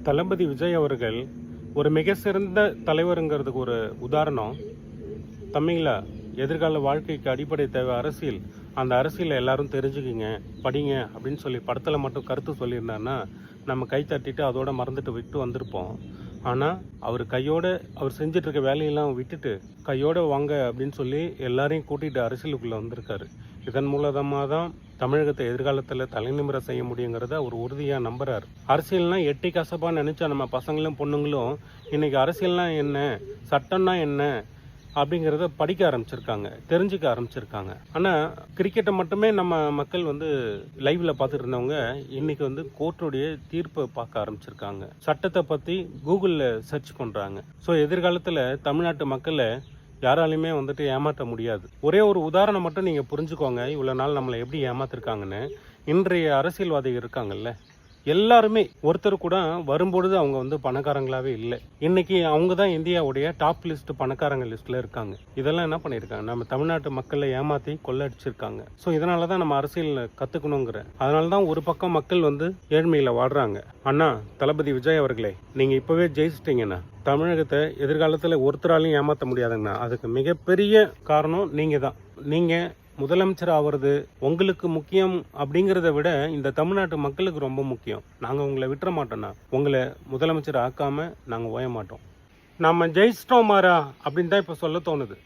தளபதி விஜய் அவர்கள் ஒரு மிக சிறந்த தலைவருங்கிறதுக்கு ஒரு உதாரணம். தமிழா எதிர்கால வாழ்க்கைக்கு அடிப்படை தேவை அரசியல். அந்த அரசியலை எல்லாரும் தெரிஞ்சுக்கிங்க, படிங்க அப்படின்னு சொல்லி படத்தில் மட்டும் கருத்து சொல்லியிருந்தாருன்னா நம்ம கை தட்டிட்டு அதோட மறந்துட்டு விட்டு வந்திருப்போம். ஆனால் அவர் செஞ்சிட்டு இருக்க வேலையெல்லாம் விட்டுட்டு கையோடு வாங்க அப்படின்னு சொல்லி எல்லாரையும் கூட்டிகிட்டு அரசியலுக்குள்ளே வந்திருக்காரு. இதன் மூலமாக தான் தமிழகத்தை எதிர்காலத்தில் தலைநிமிர செய்ய முடியுங்கிறத அவர் உறுதியாக நம்புறாரு. அரசியல்னா எட்டி கசப்பாக நினச்சா நம்ம பசங்களும் பொண்ணுங்களும் இன்னைக்கு அரசியல்னா என்ன, சட்டம்னா என்ன அப்படிங்கிறத படிக்க ஆரம்பிச்சிருக்காங்க, தெரிஞ்சுக்க ஆரம்பிச்சிருக்காங்க. ஆனால் கிரிக்கெட்டை மட்டுமே நம்ம மக்கள் லைவ்ல பார்த்துட்டு இருந்தவங்க இன்னைக்கு கோர்ட்டுடைய தீர்ப்பை பார்க்க ஆரம்பிச்சிருக்காங்க. சட்டத்தை பற்றி கூகுளில் சர்ச் பண்ணுறாங்க. ஸோ எதிர்காலத்தில் தமிழ்நாட்டு மக்களை யாராலையுமே ஏமாற்ற முடியாது. ஒரே ஒரு உதாரணம் மட்டும் நீங்கள் புரிஞ்சுக்கோங்க, இவ்வளோ நாள் நம்மளை எப்படி ஏமாத்திருக்காங்கன்னு. இன்றைய அரசியல்வாதிகள் இருக்காங்கல்ல, எல்லாருமே ஒருத்தர் கூட வரும்பொழுது அவங்க பணக்காரங்களாவே இல்லை. இன்னைக்கு அவங்க தான் இந்தியாவுடைய டாப் லிஸ்ட் பணக்காரங்க லிஸ்ட்ல இருக்காங்க. இதெல்லாம் என்ன பண்ணியிருக்காங்க, நம்ம தமிழ்நாட்டு மக்களை ஏமாத்தி கொள்ளடிச்சிருக்காங்க. ஸோ இதனால தான் நம்ம அரசியல் கத்துக்கணுங்கிற. அதனால தான் ஒரு பக்கம் மக்கள் ஏழ்மையில வாடுறாங்க. அண்ணா தளபதி விஜய் அவர்களே, நீங்க இப்பவே ஜெயிச்சிட்டீங்கன்னா தமிழகத்தை எதிர்காலத்தில் ஒருத்தராலையும் ஏமாற்ற முடியாதுங்கண்ணா. அதுக்கு மிகப்பெரிய காரணம் நீங்க தான். நீங்க முதலமைச்சர் ஆகிறது உங்களுக்கு முக்கியம் அப்படிங்கிறத விட இந்த தமிழ்நாட்டு மக்களுக்கு ரொம்ப முக்கியம். நாங்கள் உங்களை விட்டுற மாட்டோம்னா, உங்களை முதலமைச்சர் ஆக்காம நாங்கள் ஓய மாட்டோம். நம்ம ஜெயிச்சிட்டோம் மாறா அப்படின்னு தான் இப்போ சொல்ல தோணுது.